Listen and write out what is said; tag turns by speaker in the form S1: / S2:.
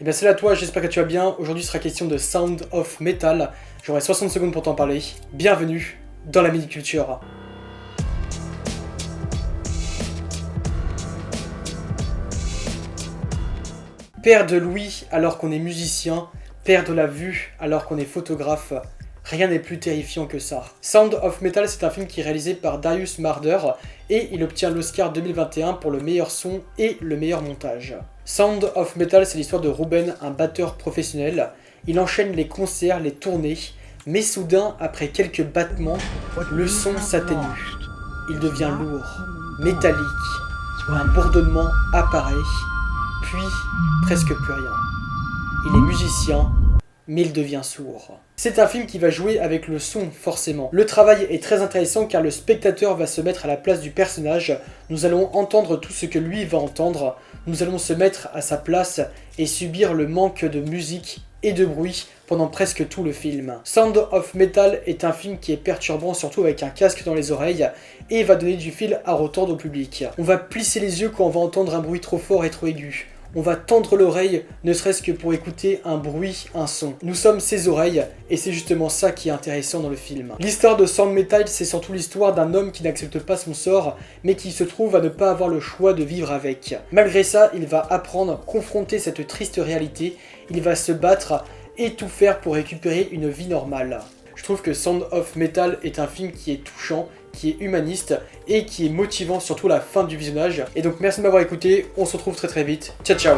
S1: Et bien salut à toi, j'espère que tu vas bien. Aujourd'hui sera question de Sound of Metal. J'aurai 60 secondes pour t'en parler. Bienvenue dans la mini-culture. Perdre l'ouïe alors qu'on est musicien, perdre la vue alors qu'on est photographe. Rien n'est plus terrifiant que ça. Sound of Metal, c'est un film qui est réalisé par Darius Marder et il obtient l'Oscar 2021 pour le meilleur son et le meilleur montage. Sound of Metal, c'est l'histoire de Ruben, un batteur professionnel. Il enchaîne les concerts, les tournées, mais soudain, après quelques battements, le son s'atténue. Il devient lourd, métallique, un bourdonnement apparaît, puis presque plus rien. Il est musicien, mais il devient sourd. C'est un film qui va jouer avec le son forcément. Le travail est très intéressant car le spectateur va se mettre à la place du personnage. Nous allons entendre tout ce que lui va entendre. Nous allons se mettre à sa place et subir le manque de musique et de bruit pendant presque tout le film. Sound of Metal est un film qui est perturbant, surtout avec un casque dans les oreilles, et va donner du fil à retordre au public. On va plisser les yeux quand on va entendre un bruit trop fort et trop aigu. On va tendre l'oreille, ne serait-ce que pour écouter un bruit, un son. Nous sommes ses oreilles, et c'est justement ça qui est intéressant dans le film. L'histoire de Sound Metal, c'est surtout l'histoire d'un homme qui n'accepte pas son sort, mais qui se trouve à ne pas avoir le choix de vivre avec. Malgré ça, il va apprendre, confronter cette triste réalité, il va se battre et tout faire pour récupérer une vie normale. Je trouve que Sound of Metal est un film qui est touchant, qui est humaniste et qui est motivant, surtout à la fin du visionnage. Et donc merci de m'avoir écouté, on se retrouve très vite, ciao ciao.